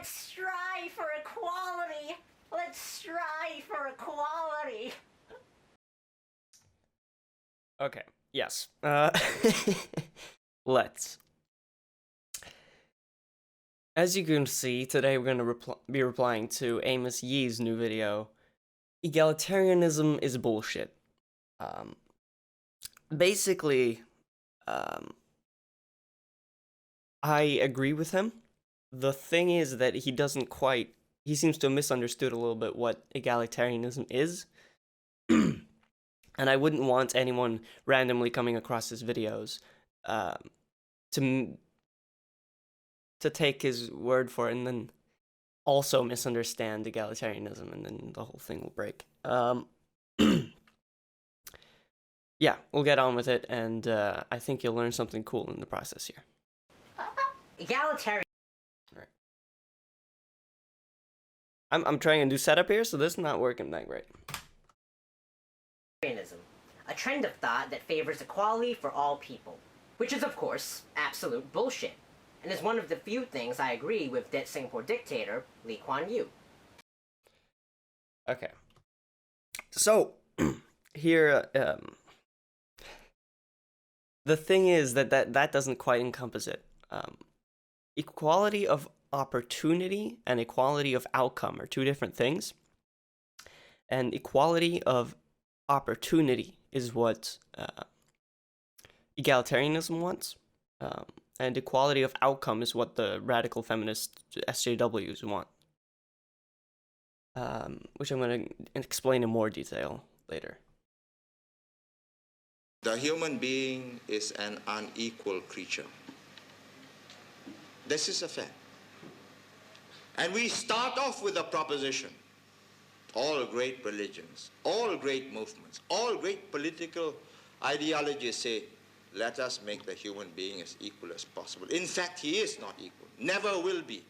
Let's strive for equality. Let's strive for equality. Okay, yes. Let's. As you can see, today we're going to be replying to Amos Yee's new video, Egalitarianism is bullshit. Basically, I agree with him. The thing is that he seems to have misunderstood a little bit what egalitarianism is. And I wouldn't want anyone randomly coming across his videos to take his word for it and then also misunderstand egalitarianism, and then the whole thing will break. Yeah, we'll get on with it, and I think you'll learn something cool in the process here. Egalitarian. Right. I'm trying a new setup here, so this is not working that great. A trend of thought that favors equality for all people, which is, of course, absolute bullshit, and is one of the few things I agree with dead Singapore dictator Lee Kuan Yew. Okay. So, here, the thing is that doesn't quite encompass it. Equality of opportunity and equality of outcome are two different things. And equality of opportunity is what egalitarianism wants. And equality of outcome is what the radical feminist SJWs want. Which I'm going to explain in more detail later. The human being is an unequal creature. This is a fact. And we start off with a proposition. All great religions, all great movements, all great political ideologies say, let us make the human being as equal as possible. In fact, he is not equal, never will be.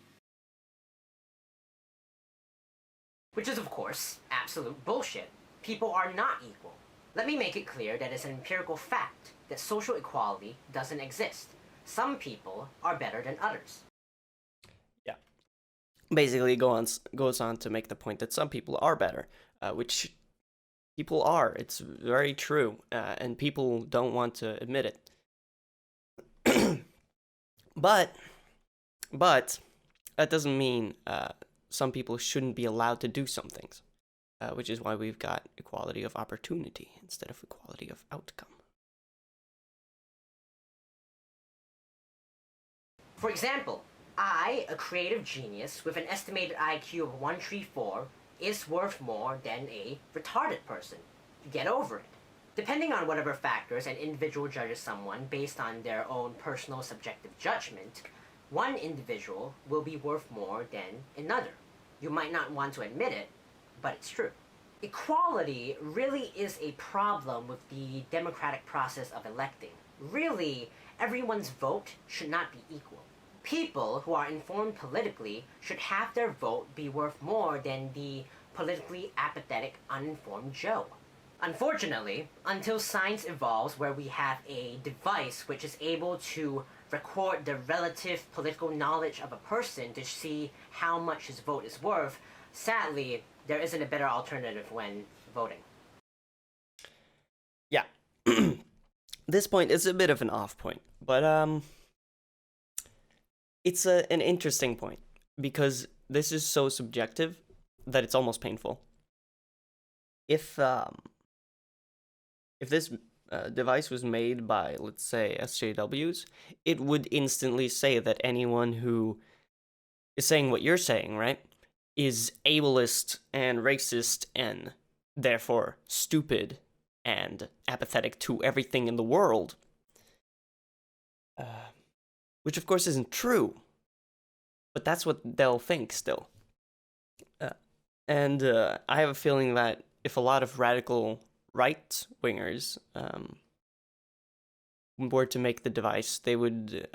Which is, of course, absolute bullshit. People are not equal. Let me make it clear that it's an empirical fact that social equality doesn't exist. Some people are better than others. Yeah. Basically goes on to make the point that some people are better, which people are. It's very true, and people don't want to admit it. But that doesn't mean some people shouldn't be allowed to do some things, which is why we've got equality of opportunity instead of equality of outcome. For example, I, a creative genius with an estimated IQ of 134, is worth more than a retarded person. Get over it. Depending on whatever factors an individual judges someone based on their own personal subjective judgment, one individual will be worth more than another. You might not want to admit it, but it's true. Equality really is a problem with the democratic process of electing. Really, everyone's vote should not be equal. People who are informed politically should have their vote be worth more than the politically apathetic, uninformed Joe. Unfortunately, until science evolves where we have a device which is able to record the relative political knowledge of a person to see how much his vote is worth, sadly, there isn't a better alternative when voting. Yeah. This point is a bit of an off point, but it's an interesting point, because this is so subjective that it's almost painful. If this device was made by, let's say, SJWs, it would instantly say that anyone who is saying what you're saying, right, is ableist and racist and therefore stupid and apathetic to everything in the world. Which of course isn't true, but that's what they'll think still. And I have a feeling that if a lot of radical right-wingers were to make the device, they would,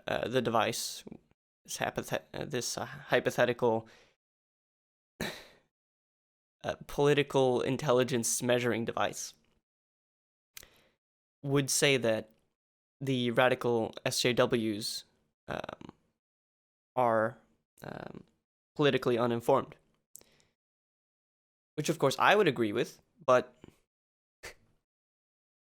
this hypothetical political intelligence measuring device, would say that the radical SJWs are politically uninformed. Which, of course, I would agree with, but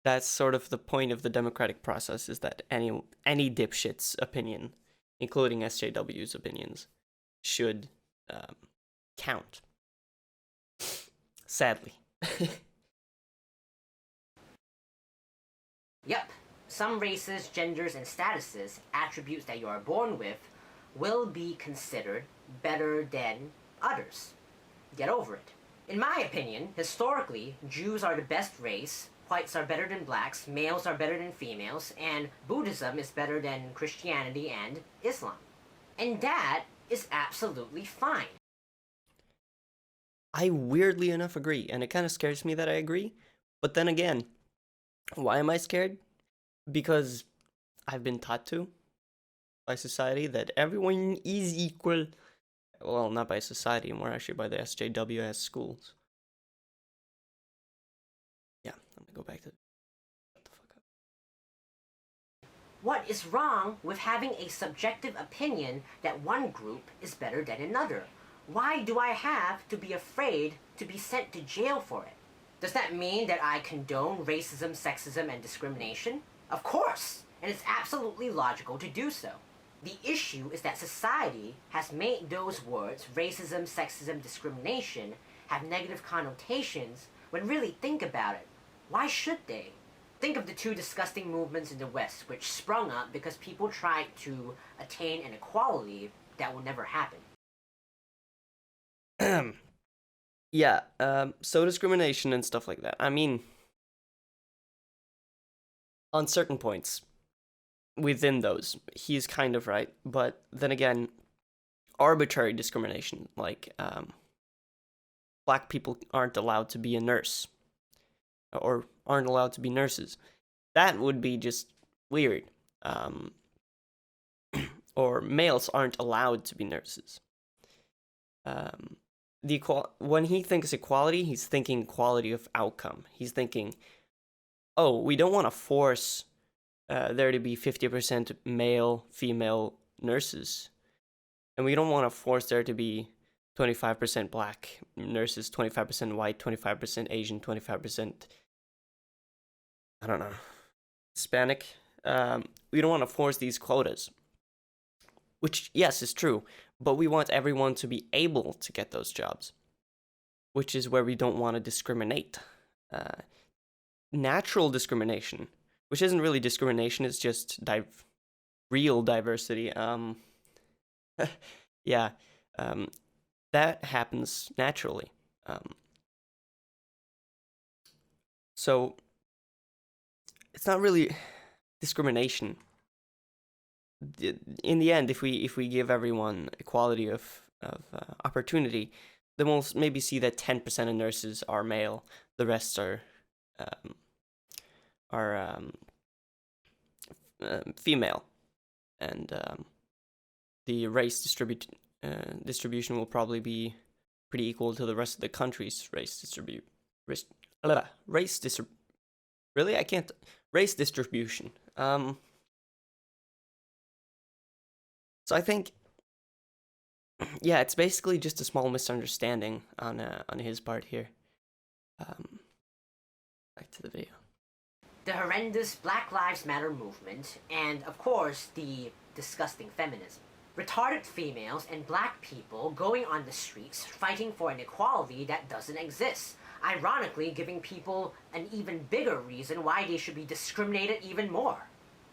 that's sort of the point of the democratic process, is that any dipshit's opinion, including SJW's opinions, should count. Sadly. Yep. Some races, genders, and statuses, attributes that you are born with, will be considered better than others. Get over it. In my opinion, historically, Jews are the best race, whites are better than blacks, males are better than females, and Buddhism is better than Christianity and Islam. And that is absolutely fine. I weirdly enough agree, and it kind of scares me that I agree. But then again, why am I scared? Because I've been taught to by society that everyone is equal. Well, not by society, more actually by the SJWS schools. Yeah, I'm gonna go back to... Shut the fuck up. What is wrong with having a subjective opinion that one group is better than another? Why do I have to be afraid to be sent to jail for it? Does that mean that I condone racism, sexism, and discrimination? Of course! And it's absolutely logical to do so. The issue is that society has made those words, racism, sexism, discrimination, have negative connotations when really think about it. Why should they? Think of the two disgusting movements in the West which sprung up because people tried to attain an equality that will never happen. Yeah, so discrimination and stuff like that. I mean, on certain points within those, he's kind of right. But then again, arbitrary discrimination, like black people aren't allowed to be a nurse, or aren't allowed to be nurses. That would be just weird. Or males aren't allowed to be nurses. When he thinks equality, he's thinking quality of outcome. He's thinking, oh, we don't want to force there to be 50% male, female nurses. And we don't want to force there to be 25% black nurses, 25% white, 25% Asian, 25%, I don't know, Hispanic. We don't want to force these quotas. Which, yes, is true. But we want everyone to be able to get those jobs. Which is where we don't want to discriminate. Natural discrimination, which isn't really discrimination, it's just real diversity. Yeah, that happens naturally. So it's not really discrimination. In the end, if we give everyone equality of opportunity, then we'll maybe see that 10% of nurses are male, the rest are female, and the race distribution will probably be pretty equal to the rest of the country's race distribution. So I think, yeah, it's basically just a small misunderstanding on his part here. Back to the video. The horrendous Black Lives Matter movement, and of course, the disgusting feminism. Retarded females and black people going on the streets fighting for an equality that doesn't exist, ironically giving people an even bigger reason why they should be discriminated even more.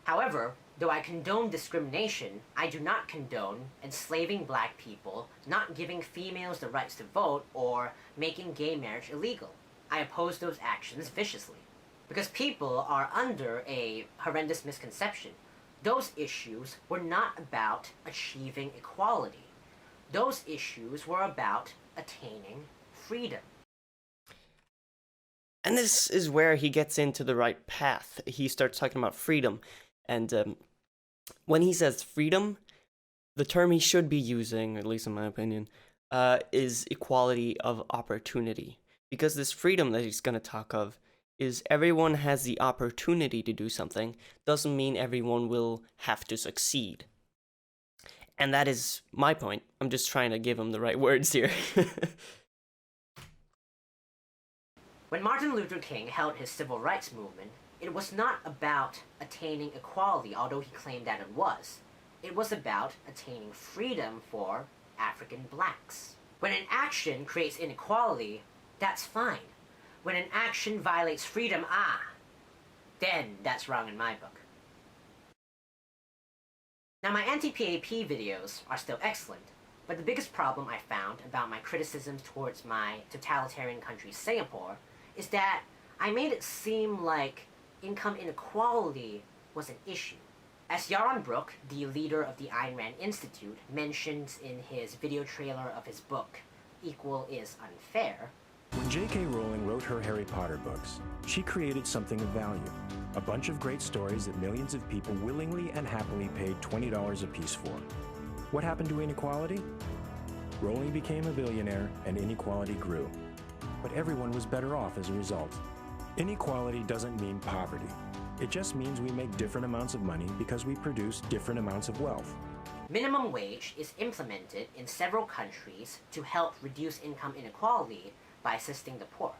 However, though I condone discrimination, I do not condone enslaving black people, not giving females the rights to vote, or making gay marriage illegal. I oppose those actions viciously. Because people are under a horrendous misconception. Those issues were not about achieving equality. Those issues were about attaining freedom. And this is where he gets into the right path. He starts talking about freedom. And when he says freedom, the term he should be using, at least in my opinion, is equality of opportunity. Because this freedom that he's going to talk of is everyone has the opportunity to do something, doesn't mean everyone will have to succeed. And that is my point. I'm just trying to give him the right words here. When Martin Luther King held his civil rights movement, it was not about attaining equality, although he claimed that it was. It was about attaining freedom for African blacks. When an action creates inequality, that's fine. When an action violates freedom, then that's wrong in my book. Now, my anti-PAP videos are still excellent, but the biggest problem I found about my criticisms towards my totalitarian country, Singapore, is that I made it seem like income inequality was an issue. As Yaron Brook, the leader of the Ayn Rand Institute, mentions in his video trailer of his book, Equal is Unfair, when J.K. Rowling wrote her Harry Potter books, she created something of value. A bunch of great stories that millions of people willingly and happily paid $20 a piece for. What happened to inequality? Rowling became a billionaire and inequality grew. But everyone was better off as a result. Inequality doesn't mean poverty. It just means we make different amounts of money because we produce different amounts of wealth. Minimum wage is implemented in several countries to help reduce income inequality by assisting the poor.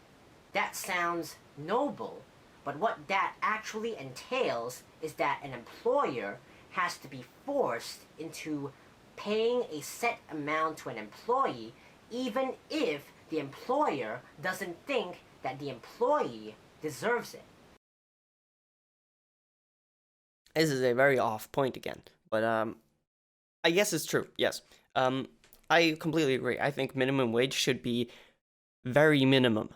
That sounds noble, but what that actually entails is that an employer has to be forced into paying a set amount to an employee, even if the employer doesn't think that the employee deserves it. This is a very off point again, but I guess it's true, yes. I completely agree. I think minimum wage should be very minimum,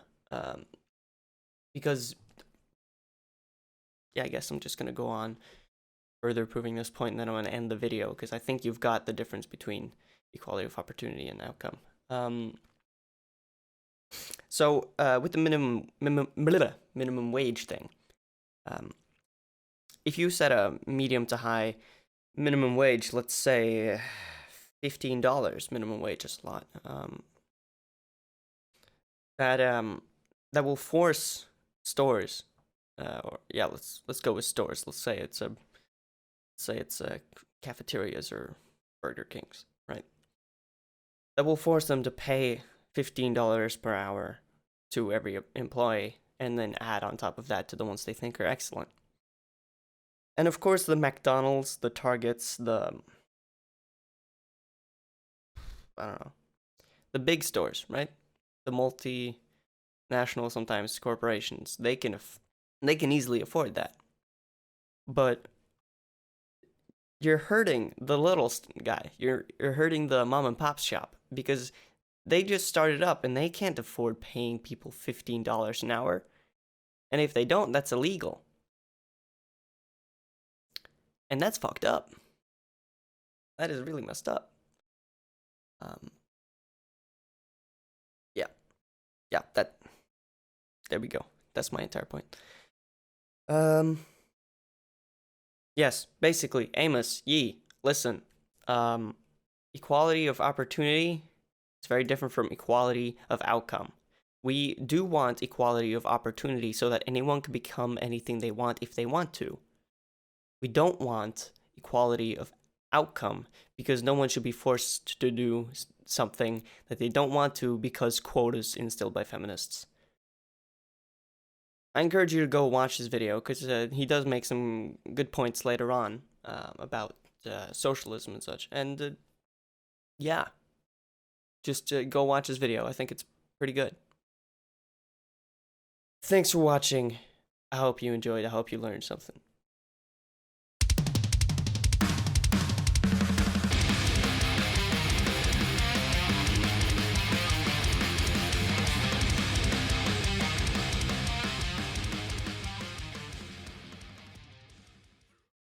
because, yeah, I guess I'm just going to go on further proving this point, and then I'm going to end the video, because I think you've got the difference between equality of opportunity and outcome. So, with the minimum wage thing, if you set a medium to high minimum wage, let's say $15 minimum wage is a lot, that will force stores, let's go with stores. Let's say it's cafeterias or Burger Kings, right? That will force them to pay $15 per hour to every employee, and then add on top of that to the ones they think are excellent. And of course, the McDonald's, the Targets, the big stores, right? The multinational, sometimes corporations, they can easily afford that. But you're hurting the little guy. You're hurting the mom and pop shop, because they just started up and they can't afford paying people $15 an hour. And if they don't, that's illegal. And that's fucked up. That is really messed up. There we go. That's my entire point. Yes, basically, Amos Yee, listen. Equality of opportunity is very different from equality of outcome. We do want equality of opportunity so that anyone can become anything they want if they want to. We don't want equality of outcome, because no one should be forced to do something that they don't want to because quotas instilled by feminists. I encourage you to go watch this video, because he does make some good points later on about socialism and such. And just go watch this video. I think it's pretty good. Thanks for watching. I hope you enjoyed. I hope you learned something.